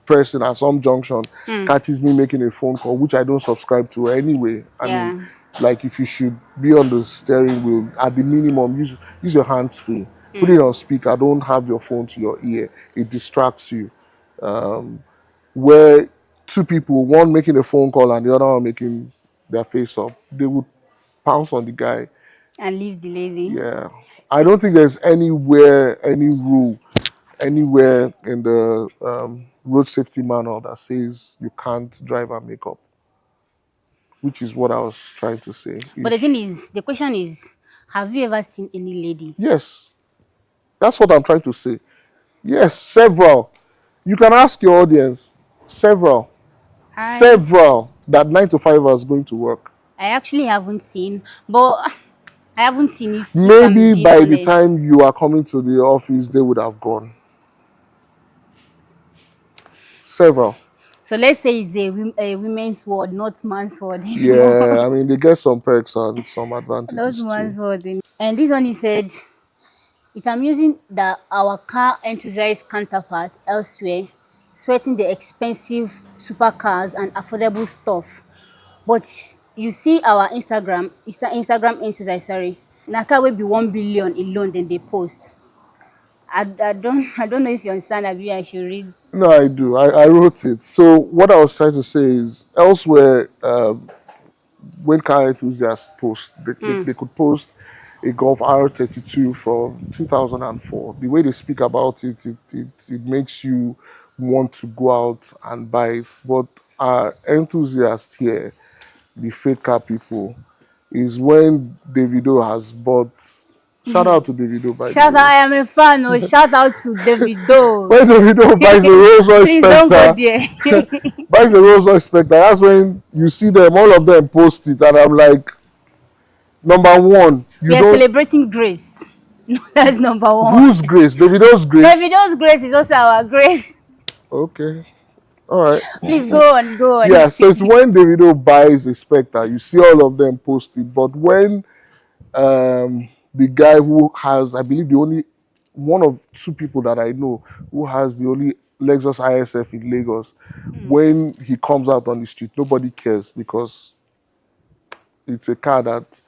person at some junction mm, catches me making a phone call, which I don't subscribe to anyway. I mean, yeah, like if you should be on the steering wheel, at the minimum, use your hands free. Put it mm, on speaker. Don't have your phone to your ear. It distracts you. Where two people, one making a phone call and the other one making their face up, they would pounce on the guy. and leave the lady. Yeah. I don't think there's anywhere, any rule, anywhere in the road safety manual that says you can't drive and make up, which is what I was trying to say. But the thing is, the question is, have you ever seen any lady? Yes, that's what I'm trying to say. Yes, several. You can ask your audience, several, I several that 9 to 5 hours going to work. I actually haven't seen, but I haven't seen, if I'm Maybe being by the honest. time you are coming to the office, they would have gone. Several. So let's say it's a women's word, not man's word anymore. Yeah, I mean, they get some perks and some Not advantages too. man's word. And this one, he said, it's amusing that our car enthusiast counterpart elsewhere sweating the expensive supercars and affordable stuff. But you see our Instagram enthusiast, sorry, na car will be 1 billion alone, then they post. I don't know if you understand that. I should read. No, I do. I wrote it. So what I was trying to say is elsewhere, when car enthusiasts post, they could post a Golf R32 from 2004. The way they speak about it, it makes you want to go out and buy it. But our enthusiasts here, the fake car people, is when Davido has bought. Shout out to Davido, by the Shout out, way. I am a fan. Oh, shout out to Davido. When Davido buys a Rolls Royce Please don't go Spectre, there. buys a Rolls Royce Spectre, that's when you see them, all of them post it, and I'm like, number one, We you are don't. celebrating grace. No, that's number one. Whose grace? Davido's grace. Davido's grace is also our grace. Okay, all right. Please go on, go on. Yeah, so it's when Davido buys a Spectre, you see all of them post it. But when the guy who has, I believe, the only one of two people that I know who has the only Lexus ISF in Lagos, when he comes out on the street, nobody cares because it's a car that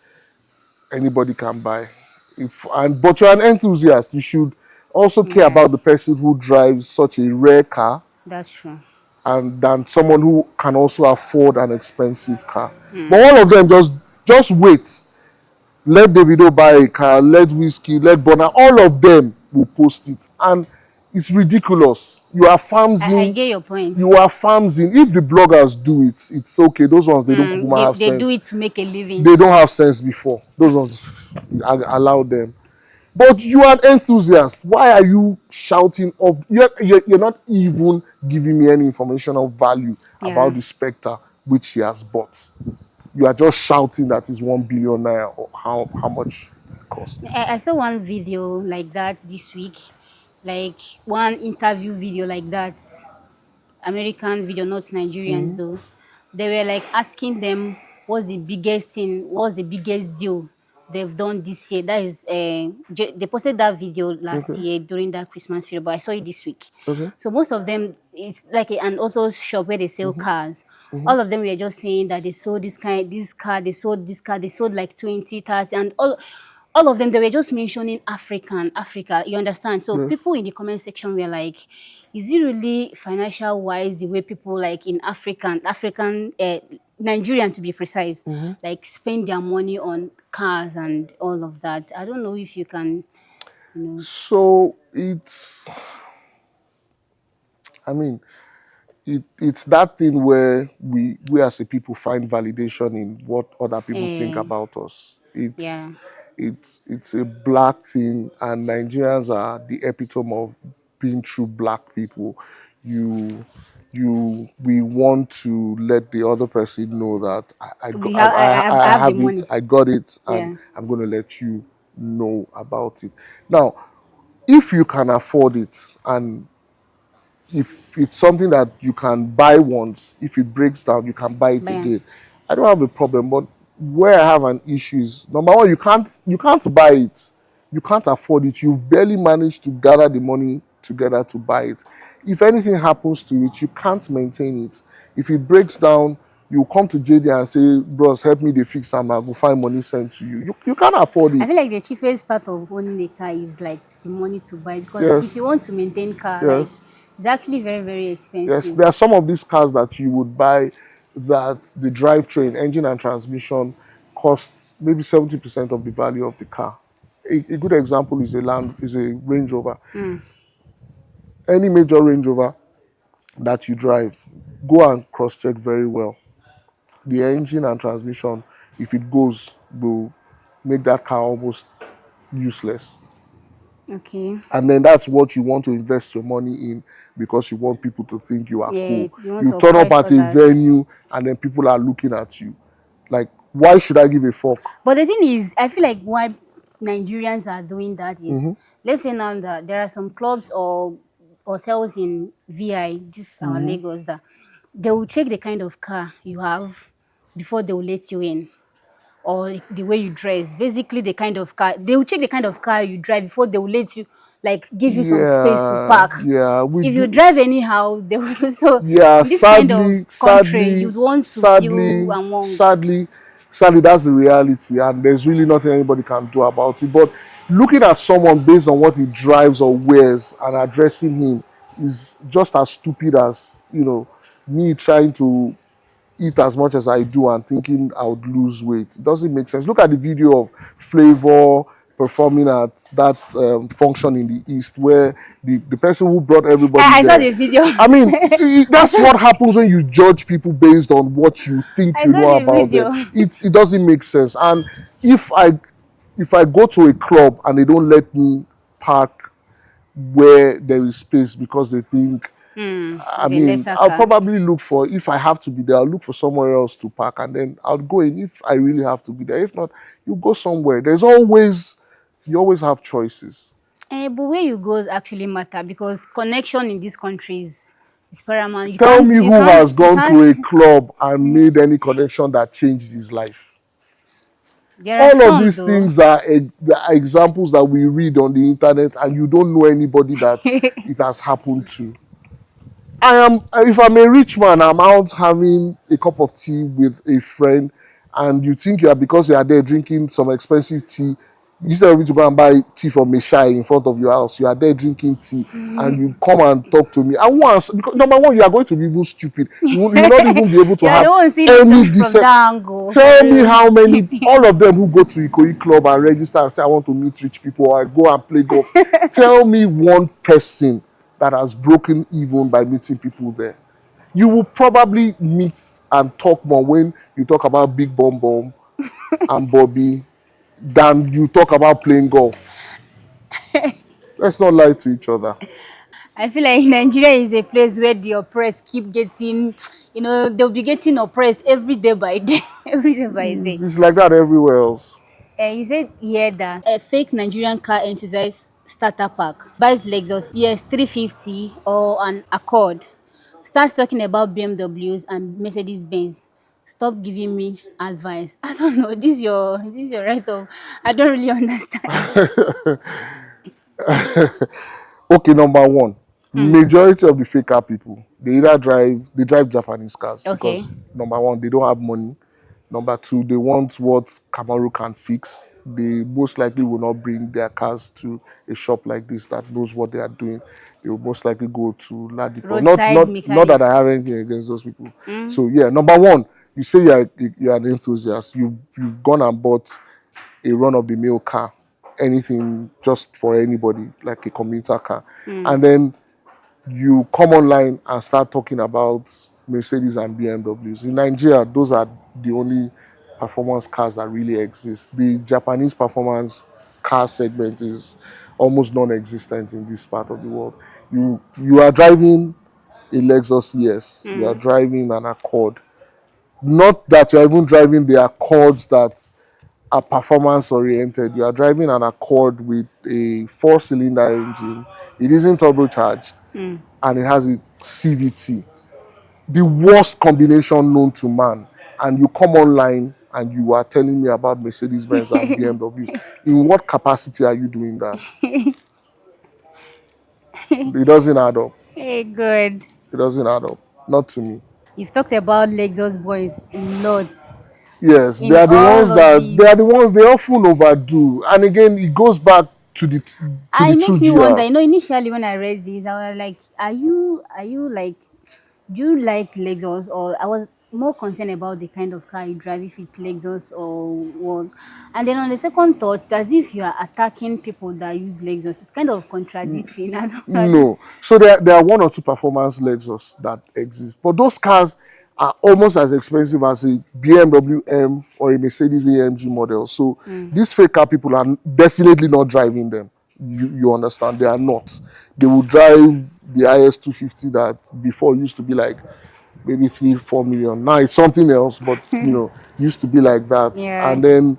anybody can buy. But you're an enthusiast, you should also care Yeah, about the person who drives such a rare car that's true. and than someone who can also afford an expensive car. But all of them just wait. Let Davido buy a car, let Whiskey, let Bonner, all of them will post it. And it's ridiculous. I get your point. You are farms in. If the bloggers do it, it's okay. Those ones, they don't They, have they do sense. it to make a living. They don't have sense before. Those ones, allow them. But you are an enthusiast. Why are you shouting of? You're not even giving me any information of value about Yeah. the Spectre which he has bought. You are just shouting that is 1 billion naira or how much it cost. I saw one video like that this week, like one interview video like that. American video, not Nigerians though. They were like asking them what's the biggest deal they've done this year. That is, they posted that video last Okay. year during that Christmas period, but I saw it this week. Okay. So most of them, it's like an auto shop where they sell cars. All of them were just saying that they sold this car, they sold this car, they sold like 20, 30, and all of them, they were just mentioning Africa, you understand? So Yes. people in the comment section were like, is it really financial wise the way people like in African, Nigerian to be precise, like spend their money on cars and all of that? I don't know if you can, you know. So it's. I mean, it's that thing where we as a people find validation in what other people think Eh, about us. yeah. It's a black thing, and Nigerians are the epitome of being true black people. You we want to let the other person know that I I have the have it, money. I got it, and Yeah. I'm going to let you know about it. Now, if you can afford it, and if it's something that you can buy once, if it breaks down, you can buy it Bam. again. I don't have a problem. But where I have an issue is, number one, you can't buy it. You can't afford it. You've barely managed to gather the money together to buy it. If anything happens to it, you can't maintain it. If it breaks down, you come to JD and say, bros, help me to fix some, I will find money sent to you. You can't afford I it. feel like the cheapest part of owning a car is like the money to buy, because if Yes, you want to maintain car, like yes. it's actually very, very Yes, expensive. there are some of these cars that you would buy that the drivetrain, engine and transmission costs maybe 70% of the value of the car. A good example is a Range Rover. Mm. Any major Range Rover that you drive, go and cross-check very well. The engine and transmission, if it goes, will make that car almost useless. Okay. And then that's what you want to invest your money in, because you want people to think you are Yeah, cool. you want You to turn up oppress at a others. venue and then people are looking at you. Like, why should I give a fuck? But the thing is, I feel like why Nigerians are doing that is, let's say now that there are some clubs or hotels in VI, this our Lagos, that they will check the kind of car you have before they will let you in, or the way you dress. Basically, the kind of car they will check, the kind of car you drive before they will let you, like, give you some space to Yeah, park. yeah, we If you do. drive anyhow, they will. So Yeah, in this kind of sadly, country, sadly, you'd want to feel sadly, among. sadly, sadly, that's the reality, and there's really nothing anybody can do about it. But looking at someone based on what he drives or wears and addressing him is just as stupid as, me trying to eat as much as I do and thinking I would lose weight. It doesn't make sense. Look at the video of Flavor performing at that function in the East, where the person who brought everybody I saw there. the video. I mean, I that's saw what happens when you judge people based on what you think I you saw know the about them. video. It doesn't make sense. And if I go to a club and they don't let me park where there is space because they think, I It's a mean, lesser I'll car. probably look for, if I have to be there, I'll look for somewhere else to park, and then I'll go in if I really have to be there. If not, you go somewhere. You always have choices. But where you go actually matter, because connection in these countries is paramount. Tell me You who can't, has you gone can't. to a club and made any connection that changed his life. There are All of some these though. things are examples that we read on the internet, and you don't know anybody that it has happened to. If I'm a rich man, I'm out having a cup of tea with a friend, and you think because you are there drinking some expensive tea, instead of you to go and buy tea from a shy in front of your house, you are there drinking tea, and you come and talk to me. And once, because number one, you are going to be even stupid. You will not even be able to You are the have one seeing it any from decent. that angle, for Tell me real. how many, all of them who go to Ikoyi Club and register and say, I want to meet rich people, or I go and play golf. Tell me one person that has broken even by meeting people there. You will probably meet and talk more when you talk about Big Bom Bom and Bobby than you talk about playing golf. Let's not lie to each other. I feel like Nigeria is a place where the oppressed keep getting, they'll be getting oppressed every day by day, every day by day. It's like that everywhere else. You said here that a fake Nigerian car enthusiast starter pack buys Lexus ES 350 or an Accord, starts talking about BMWs and Mercedes Benz. Stop giving me advice. I don't know. This is your right of. I don't really understand. Okay, number one, majority of the fake car people, they drive Japanese cars Okay. because number one, they don't have money. Number two, they want what Kamaru can fix. They most likely will not bring their cars to a shop like this that knows what they are doing. They will most likely go to Ladipo. Not Roadside not not that mechanics. I have anything against those people. So yeah, number one, you say you're an enthusiast. You've gone and bought a run of the mill car, anything just for anybody, like a commuter car, and then you come online and start talking about Mercedes and BMWs. In Nigeria, those are the only performance cars that really exist. The Japanese performance car segment is almost non-existent in this part of the world. You are driving a Lexus, yes. You are driving an Accord. Not that you're even driving the Accords that are performance oriented. You are driving an Accord with a four-cylinder engine. It isn't turbocharged and it has a CVT, the worst combination known to man. And you come online and you are telling me about Mercedes Benz and BMWs. In what capacity are you doing that? It doesn't add up. Hey, good. It doesn't add up. Not to me. You've talked about Lexus boys lots Yes, they in are the all ones of that they these. are the ones they often overdo. And again, it goes back to the And it makes me wonder, 2GR. you know, initially when I read this, I was like, are you like, do you like Lexus? Or I was more concerned about the kind of car you drive, if it's Lexus or what. And then on the second thought, it's as if you are attacking people that use Lexus. It's kind of contradicting. I don't. No. So there are one or two performance Lexus that exist, but those cars are almost as expensive as a BMW M or a Mercedes AMG model. So these fake car people are definitely not driving them. You understand? They are not. They will drive the IS 250 that before used to be like maybe 3 4 million. Now it's something else, but used to be like that. Yeah. And then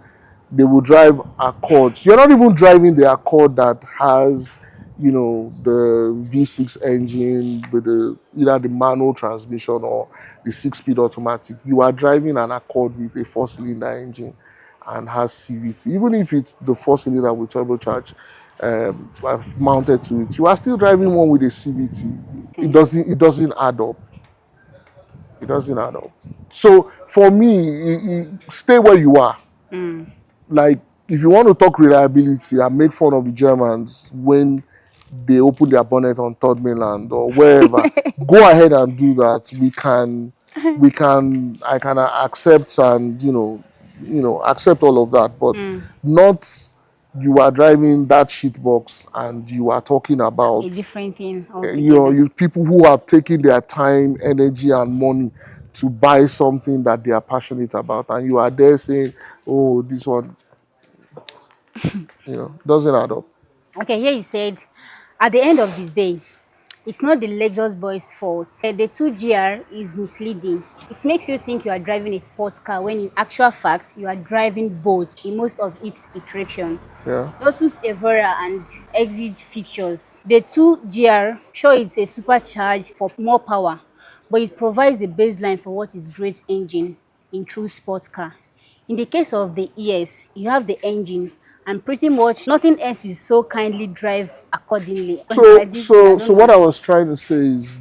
they will drive Accords. You're not even driving the Accord that has, the V6 engine with either the manual transmission or the 6-speed automatic. You are driving an Accord with a four-cylinder engine and has CVT. Even if it's the four-cylinder with turbocharge mounted to it, you are still driving one with a CVT. It doesn't add up. It doesn't add up. So for me, stay where you are. Like, if you want to talk reliability and make fun of the Germans when they open their bonnet on Third Mainland or wherever, go ahead and do that. I can accept and accept all of that, but not you are driving that shit box and you are talking A about different thing altogether. you people who have taken their time, energy, and money to buy something that they are passionate about, and you are there saying, "Oh, this one," doesn't add up. Okay, here you said, at the end of the day, it's not the Lexus boys' fault. The 2GR is misleading. It makes you think you are driving a sports car when in actual fact you are driving boats in most of its iteration. Yeah. Lotus Evora and Exige features. The 2GR, sure, it's a supercharged for more power, but it provides the baseline for what is great engine in true sports car. In the case of the ES, you have the engine and pretty much nothing else is so kindly drive accordingly. So, Like this, I so, don't so what know. I was trying to say is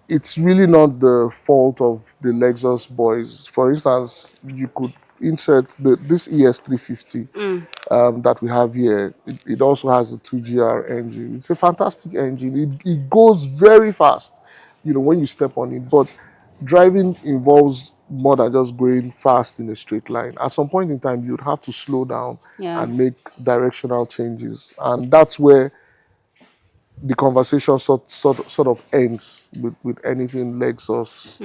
it's really not the fault of the Lexus boys. For instance, you could insert this ES350 that we have here. It also has a 2GR engine. It's a fantastic engine. It goes very fast, when you step on it. But driving involves more than just going fast in a straight line. At some point in time, you'd have to slow down Yeah. and make directional changes. And that's where the conversation sort of ends with anything Lexus.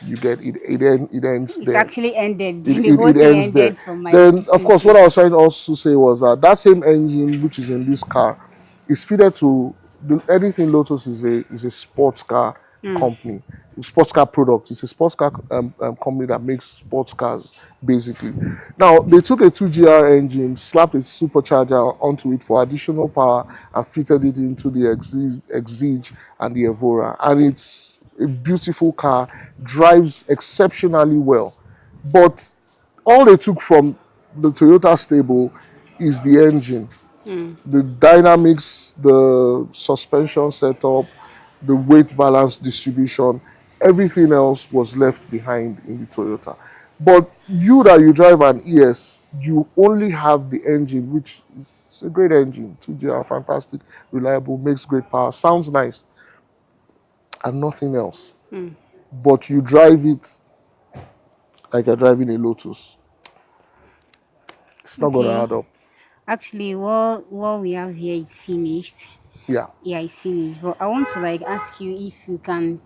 You get it. It ends It's there. actually ended. It, The it, whole it thing ends there. ended from my Then, of distance course, what here. I was trying to also say was that same engine which is in this car is fitted to anything Lotus is a sports car company, sports car product. It's a sports car company that makes sports cars basically. Now they took a 2GR engine, slapped a supercharger onto it for additional power, and fitted it into the Exige and the Evora, and it's a beautiful car, drives exceptionally well. But all they took from the Toyota stable is the engine, the dynamics, the suspension setup, the weight balance distribution. Everything else was left behind in the Toyota. But you drive an ES, you only have the engine, which is a great engine. 2GR, fantastic, reliable, makes great power, sounds nice, and nothing else. But you drive it like you're driving a Lotus. It's not going to Okay. add up. Actually, what we have here is finished. Yeah. Yeah, it's finished. But I want to like ask you if you can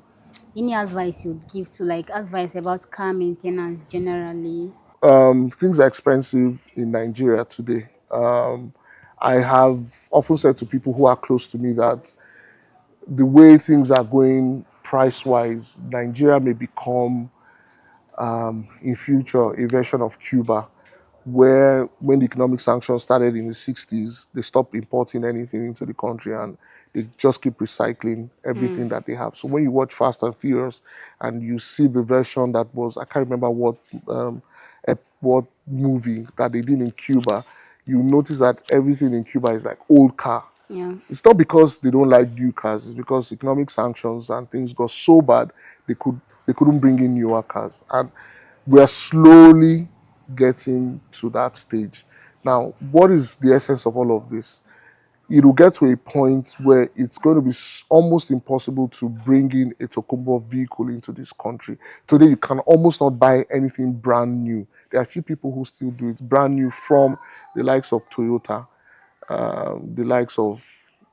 any advice you'd give to like advice about car maintenance generally. Things are expensive in Nigeria today. I have often said to people who are close to me that the way things are going price wise, Nigeria may become in future a version of Cuba, where when the economic sanctions started in the 60s, they stopped importing anything into the country and they just keep recycling everything that they have. So when you watch Fast and Furious and you see the version that was, I can't remember what movie that they did in Cuba, you notice that everything in Cuba is like old car. Yeah. It's not because they don't like new cars, it's because economic sanctions and things got so bad they couldn't bring in newer cars. And we are slowly getting to that stage. Now, what is the essence of all of this? It will get to a point where it's going to be almost impossible to bring in a Tokumbo vehicle into this country. Today, you can almost not buy anything brand new. There are a few people who still do it brand new from the likes of Toyota, the likes of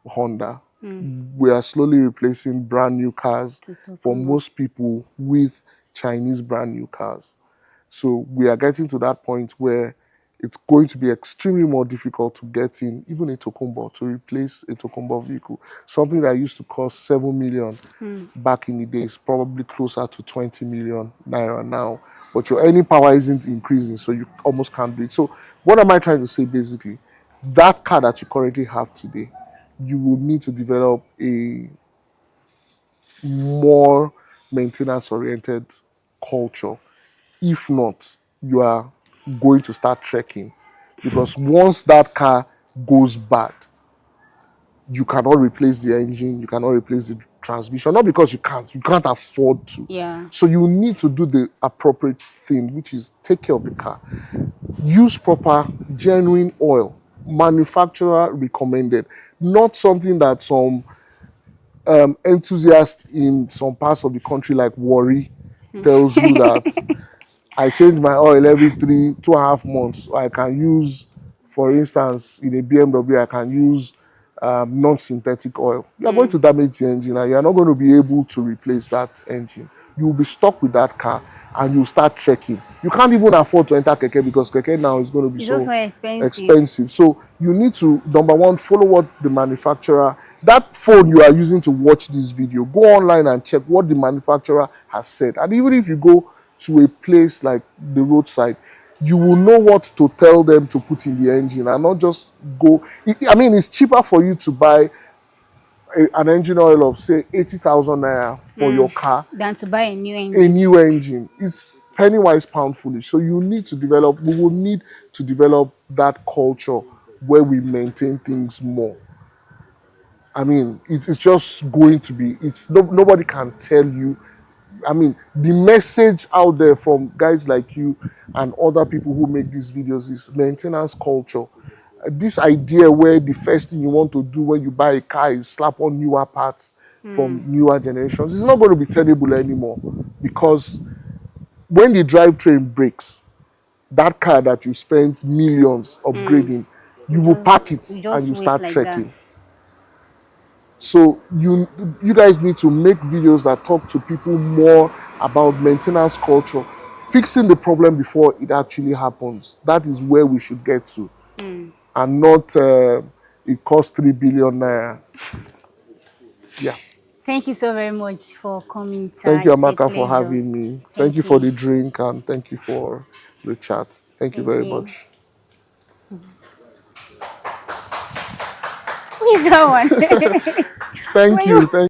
Honda. We are slowly replacing brand new cars To talk for about. most people with Chinese brand new cars. So we are getting to that point where it's going to be extremely more difficult to get in even a Tokumbo to replace a Tokumbo vehicle. Something that used to cost 7 million back in the days, probably closer to 20 million naira now. But your earning power isn't increasing, so you almost can't do it. So what am I trying to say basically? That car that you currently have today, you will need to develop a more maintenance oriented culture. If not, you are going to start trekking because once that car goes bad, you cannot replace the engine, you cannot replace the transmission, not because you can't afford to. Yeah. So you need to do the appropriate thing, which is take care of the car. Use proper, genuine oil, manufacturer recommended, not something that some enthusiast in some parts of the country like Warri tells you that I change my oil every 2.5 months. I can use, for instance, in a BMW, I can use non-synthetic oil. You are going to damage the engine and you are not going to be able to replace that engine. You will be stuck with that car and you start trekking. You can't even afford to enter Keke because Keke now is going to be It's so also expensive. expensive. So you need to, number one, follow what the manufacturer, that phone you are using to watch this video, go online and check what the manufacturer has said. And even if you go to a place like the roadside, you will know what to tell them to put in the engine and not just go. I mean, it's cheaper for you to buy an engine oil of say 80,000 naira for your car, Than to buy a new a engine. new engine. It's penny wise, pound foolish. So you need to develop, we will need to develop that culture where we maintain things more. I mean, it's just going to be, it's no, nobody can tell you. I mean, the message out there from guys like you and other people who make these videos is maintenance culture. This idea where the first thing you want to do when you buy a car is slap on newer parts from newer generations. It's not going to be tenable anymore because when the drivetrain breaks, that car that you spent millions upgrading, You you will just pack it you and just you waste start like that. trekking. So you guys need to make videos that talk to people more about maintenance culture, fixing the problem before it actually happens. That is where we should get to, and not it costs 3 billion naira. Yeah. Thank you so very much for coming, sir. Thank you, It's a Amaka, for pleasure. having me. Thank you Thank for you. the drink and thank you for the chat. Thank you Thank very you. much. Who is that one? Thank Were you you. Thank